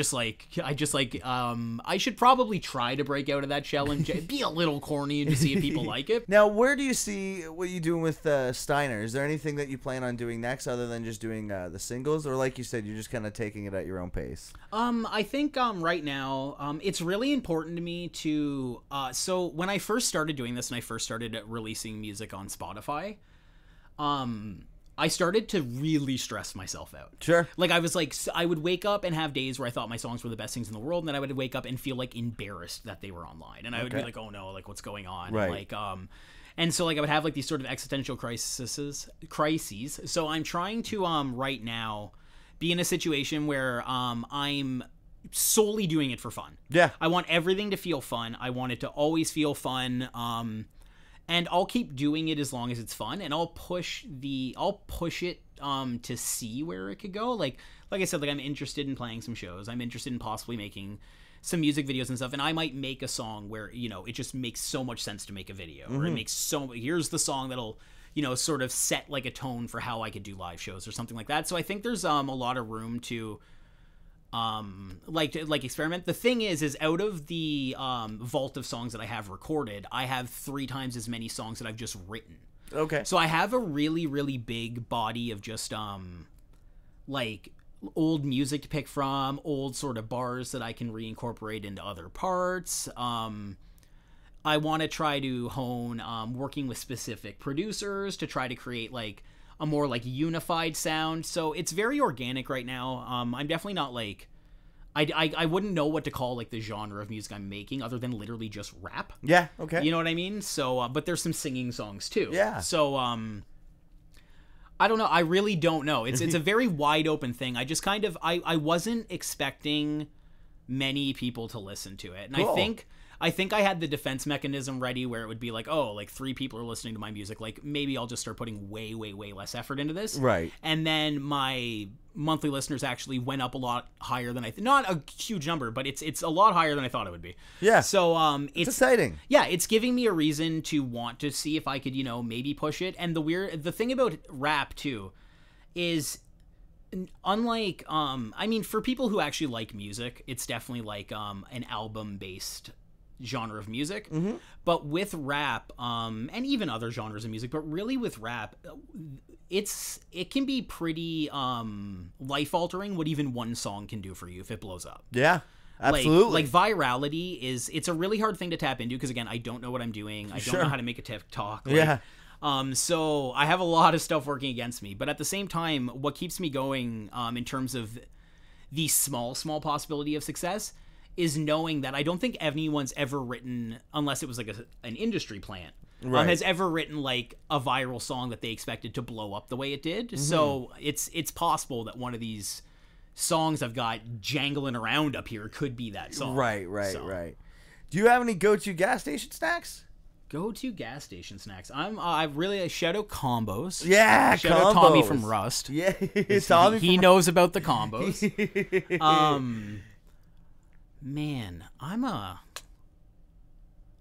should probably try to break out of that shell and be a little corny and just see if people like it. Now, where do you see what you doing with Steiner? Is there anything that you plan on doing next other than just doing the singles, or like you said, you're just kind of taking it at your own pace? I think right now it's really important to me to so when I first started doing this and I first started releasing music on Spotify, I started to really stress myself out. Sure. I would wake up and have days where I thought my songs were the best things in the world, and then I would wake up and feel embarrassed that they were online, and I would be like, oh no, what's going on? Right. And so I would have these sort of existential crises. So I'm trying to right now be in a situation where I'm solely doing it for fun. Yeah. I want everything to feel fun. I want it to always feel fun. And I'll keep doing it as long as it's fun, and I'll push it to see where it could go. Like I said, I'm interested in playing some shows. I'm interested in possibly making some music videos and stuff, and I might make a song where, it just makes so much sense to make a video. Or it makes here's the song that'll, sort of set a tone for how I could do live shows or something like that. So I think there's a lot of room to experiment. The thing is out of the vault of songs that I have recorded, I have 3 times as many songs that I've just written. Okay. So I have a really, really big body of just old music to pick from, old sort of bars that I can reincorporate into other parts. I want to try to hone working with specific producers to try to create a more unified sound. So it's very organic right now. I'm definitely not I wouldn't know what to call the genre of music I'm making other than literally just rap. Yeah. Okay. You know what I mean? So, but there's some singing songs too. Yeah. So, I don't know. I really don't know. It's a very wide open thing. I just I wasn't expecting many people to listen to it, and cool. I think I had the defense mechanism ready where it would be 3 people are listening to my music. Maybe I'll just start putting way, way, way less effort into this. Right. And then my monthly listeners actually went up a lot higher than not a huge number, but it's a lot higher than I thought it would be. Yeah. So it's exciting. Yeah, it's giving me a reason to want to see if I could, maybe push it. And the thing about rap too is, unlike for people who actually like music, it's definitely an album based genre of music. Mm-hmm. But with rap and even other genres of music, but really with rap, it can be pretty life altering what even one song can do for you if it blows up. Yeah, absolutely. Virality it's a really hard thing to tap into because again, I don't know what I'm doing. I don't know how to make a TikTok. Yeah. So I have a lot of stuff working against me, but at the same time, what keeps me going in terms of the small possibility of success is knowing that I don't think anyone's ever written, unless it was an industry plant, has ever written a viral song that they expected to blow up the way it did. Mm-hmm. So it's possible that one of these songs I've got jangling around up here could be that song. Right. Do you have any go-to gas station snacks? Go-to gas station snacks. I really shout out combos. Yeah, shout out Tommy from Rust. Yeah, Tommy. He knows about the combos. Man,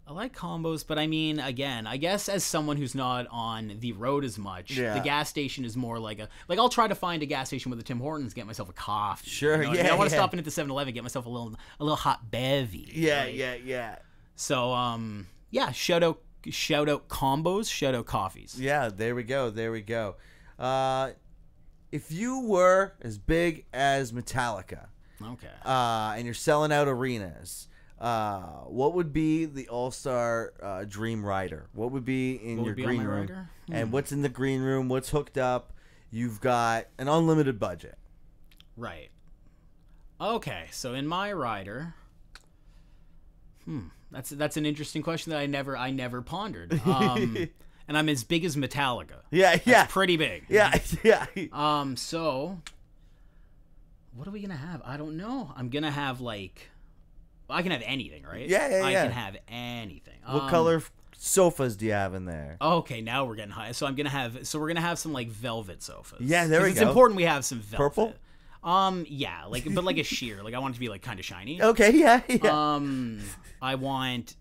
I like combos, but I mean, again, I guess as someone who's not on the road as much, the gas station is more like I'll try to find a gas station with a Tim Hortons, get myself a coffee. Sure, you know? I want to stop in at the 7-Eleven, get myself a little hot bevy. Yeah. So, shout out combos, shout out coffees. Yeah, there we go. If you were as big as Metallica, okay, and you're selling out arenas, what would be the all-star dream rider? What would be in your green room? And what's in the green room? What's hooked up? You've got an unlimited budget. Right. Okay, so in my rider, that's an interesting question that I never pondered. And I'm as big as Metallica. Yeah. That's pretty big. Yeah. So what are we gonna have? I don't know. I'm gonna have I can have anything, right? Yeah. I can have anything. What color sofas do you have in there? Okay, now we're getting high. So we're gonna have some velvet sofas. Yeah, there we go. It's important we have some velvet. Purple? Yeah, but a sheer. I want it to be kind of shiny. Okay, yeah. I want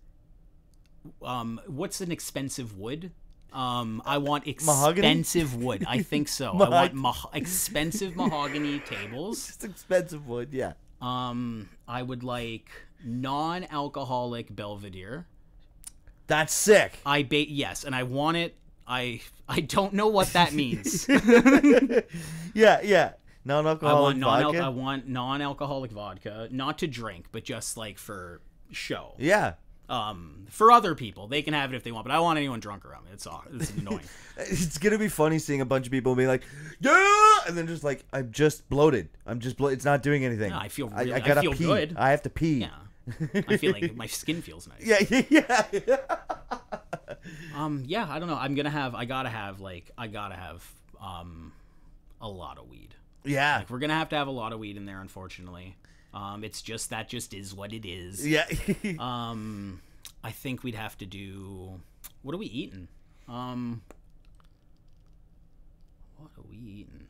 what's an expensive wood? I want expensive mahogany? Wood. I think so. I want expensive mahogany tables. Just expensive wood, yeah. I would like non-alcoholic Belvedere. That's sick. Yes, and I want it. I don't know what that means. Yeah. Non-alcoholic vodka. I want non-alcoholic vodka, not to drink, but just for show. Yeah. For other people, they can have it if they want, but I don't want anyone drunk around me. It's annoying. It's gonna be funny seeing a bunch of people be like, yeah, and then just I'm just bloated. It's not doing anything. No, I feel I gotta feel pee. good. I have to pee. Yeah. I feel like my skin feels nice. Yeah. Yeah, I don't know. I gotta have a lot of weed. Yeah. We're gonna have to have a lot of weed in there, unfortunately. It's just is what it is. Yeah. I think we'd have to do. What are we eating? What are we eating?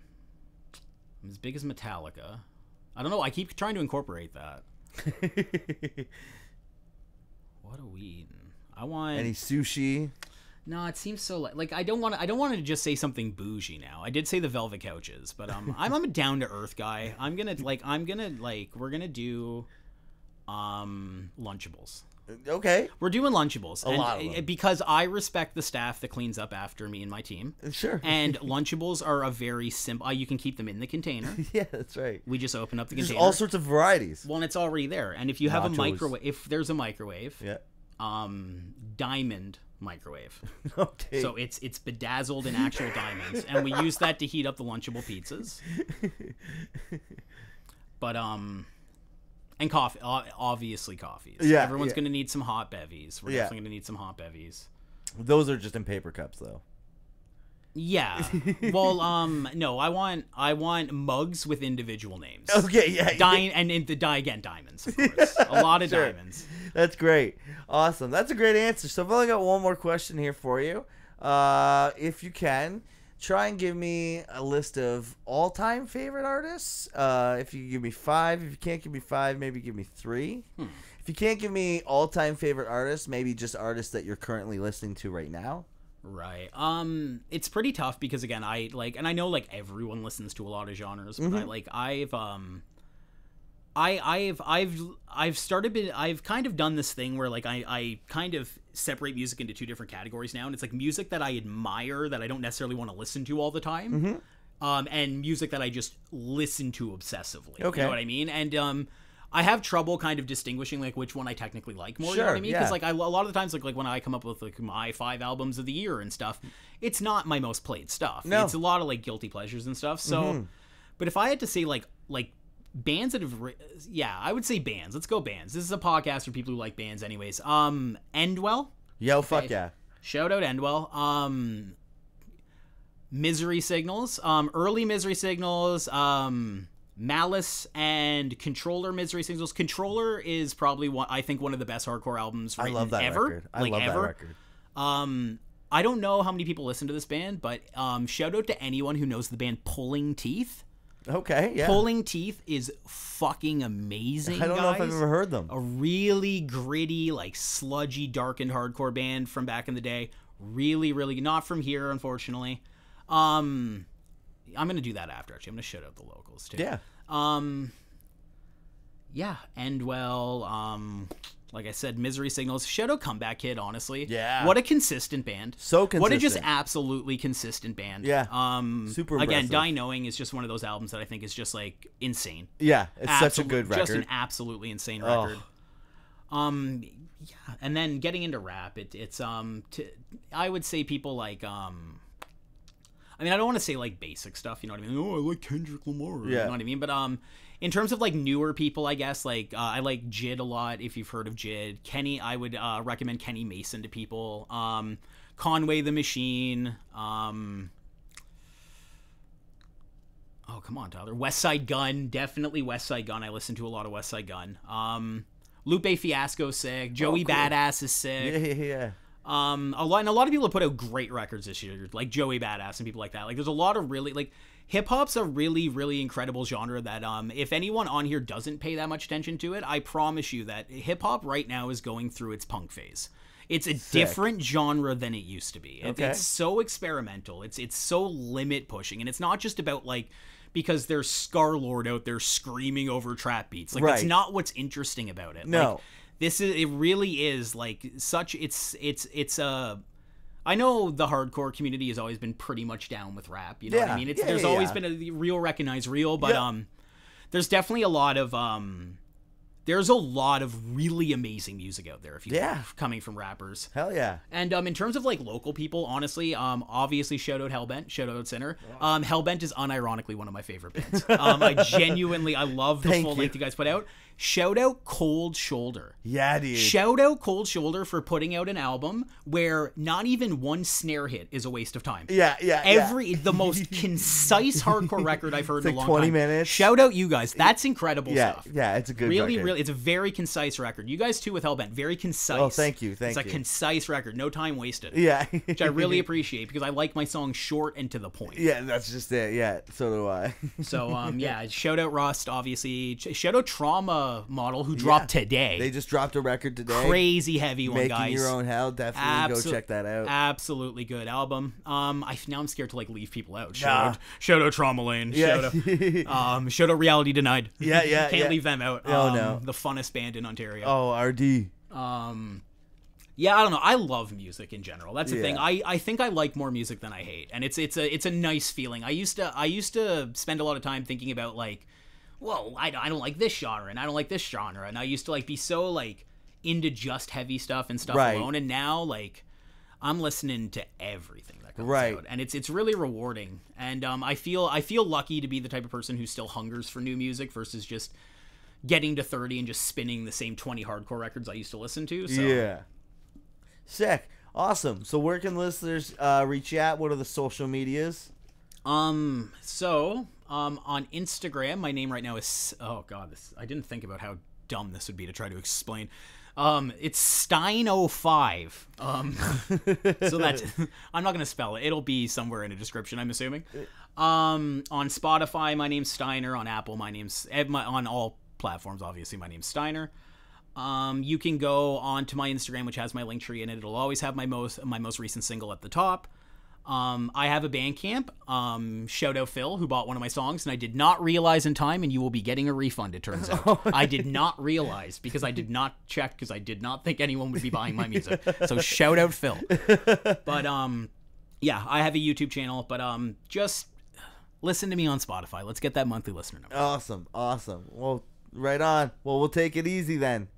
I'm as big as Metallica. I don't know. I keep trying to incorporate that. What are we eating? I want any sushi. No, it seems so I don't want to just say something bougie now. I did say the velvet couches, but I'm a down to earth guy. We're gonna do Lunchables. Okay. We're doing Lunchables. A lot of them. Because I respect the staff that cleans up after me and my team. Sure. And Lunchables are a very simple. You can keep them in the container. Yeah, that's right. We just open up the container. There's all sorts of varieties. Well, and it's already there. And if you have Nachos. a microwave, if there's a microwave, yeah. Diamond microwave. Okay. So it's bedazzled in actual diamonds, and we use that to heat up the Lunchable pizzas. But and coffee, obviously coffees. Yeah. Everyone's gonna need some hot bevies. We're Yeah. definitely gonna need some hot bevies. Those are just in paper cups, though. Yeah. Well, no, I want mugs with individual names. Okay, yeah. Diamonds, of course. A lot of Sure. diamonds. That's great. Awesome. That's a great answer. So I've only got one more question here for you. If you can, try and give me a list of all-time favorite artists. If you can give me 5. If you can't give me 5, maybe give me 3. If you can't give me all-time favorite artists, maybe just artists that you're currently listening to right now. Right. It's pretty tough because again, and I know everyone listens to a lot of genres, but I've kind of done this thing where I kind of separate music into 2 different categories now, and it's music that I admire that I don't necessarily want to listen to all the time, and music that I just listen to obsessively. Okay. You know what I mean? And I have trouble kind of distinguishing which one I technically like more. You know what I mean? Because a lot of the times when I come up with my 5 albums of the year and stuff, it's not my most played stuff. No. It's a lot of guilty pleasures and stuff. So, but if I had to say bands that have, I would say bands. Let's go bands. This is a podcast for people who like bands, anyways. Endwell. Yo, fuck yeah. Shout out Endwell. Misery Signals. Early Misery Signals. Malice and Controller Misery Signals. Controller is probably one of the best hardcore albums written I love that ever. record. I love that record. I don't know how many people listen to this band, but shout out to anyone who knows the band Pulling Teeth. Okay, yeah. Pulling Teeth is fucking amazing, I don't know if I've ever heard them. A really gritty, like sludgy, darkened hardcore band from back in the day. Really, really, not from here, unfortunately. I'm going to do that after, actually. I'm going to shout out the locals, too. Yeah. Yeah, like I said, Misery Signals. Shout out Comeback Kid, honestly. Yeah. What a consistent band. So consistent. What a just absolutely consistent band. Yeah. Super impressive. Again, Die Knowing is just one of those albums that I think is just, like, insane. Yeah, it's such a good record. Just an absolutely insane record. Yeah, and then getting into rap, it's I would say people like I mean, I don't want to say like basic stuff, you know what I mean? Oh, I like Kendrick Lamar, you know what I mean? But in terms of like newer people, I guess, like I like Jid a lot, if you've heard of Jid. Kenny, I would recommend Kenny Mason to people. Conway the Machine. Oh, come on, Tyler. West Side Gun, definitely West Side Gun. I listen to a lot of West Side Gun. Lupe Fiasco's sick. Joey cool. Badass is sick. Yeah. A lot of people have put out great records this year, like Joey Badass and people like that. Like, there's a lot of really, like, hip hop's a really, really incredible genre that, if anyone on here doesn't pay that much attention to it, I promise you that hip hop right now is going through its punk phase. It's a different genre than it used to be. It's so experimental. It's so limit pushing, and it's not just about like, because there's Scarlord out there screaming over trap beats. Like, that's not what's interesting about it. No. Like, it really is like such, it's I know the hardcore community has always been pretty much down with rap, you know what I mean? There's always been a real recognize real, but there's definitely a lot of really amazing music out there, if you coming from rappers. Hell yeah. And in terms of like local people, honestly, obviously shout out Hellbent, shout out Sinner. Hellbent is unironically one of my favorite bands. I love the full length you guys put out. Shout out Cold Shoulder. Yeah, dude. Shout out Cold Shoulder for putting out an album where not even one snare hit is a waste of time. Yeah. The most concise hardcore record I've heard in a long 20 time. minutes. Shout out you guys. That's incredible stuff. Yeah, it's a good record. Really, it's a very concise record. You guys too with Hellbent, very concise. Oh, thank you. It's a concise record, no time wasted. Yeah. Which I really appreciate because I like my songs short and to the point. Yeah, that's just it. Yeah, so do I. So, shout out Rust, obviously. Shout out Trauma Model, who dropped today. They just dropped a record today. Crazy heavy one, guys. Making Your Own Hell. Definitely go check that out. Absolutely good album. Now I'm scared to like leave people out. Shout out Trauma Lane. Yeah. Shout out Reality Denied. Yeah. Can't leave them out. Oh, no. The funnest band in Ontario. Oh, RD. Yeah, I don't know. I love music in general. That's the thing. I think I like more music than I hate, and it's a nice feeling. I used to spend a lot of time thinking about like, well, I don't like this genre, and I don't like this genre, and I used to like be so like into just heavy stuff and stuff alone, and now like I'm listening to everything that comes out, and it's really rewarding, and I feel lucky to be the type of person who still hungers for new music versus just getting to 30 and just spinning the same 20 hardcore records I used to listen to. So. Yeah. Sick. Awesome. So where can listeners reach you at? What are the social medias? On Instagram, my name right now is, oh god, I didn't think about how dumb this would be to try to explain. It's Stein05. So that's, I'm not going to spell it. It'll be somewhere in a description, I'm assuming. On Spotify, my name's Steiner. On Apple, on all platforms, obviously, my name's Steiner. You can go on to my Instagram, which has my link tree in it. It'll always have my most recent single at the top. I have a Bandcamp. Shout out Phil, who bought one of my songs, and I did not realize in time, and you will be getting a refund, it turns out. I did not realize because I did not check because I did not think anyone would be buying my music. So shout out Phil. But yeah, I have a YouTube channel, but just listen to me on Spotify. Let's get that monthly listener number. Awesome. Well, right on. Well, we'll take it easy then.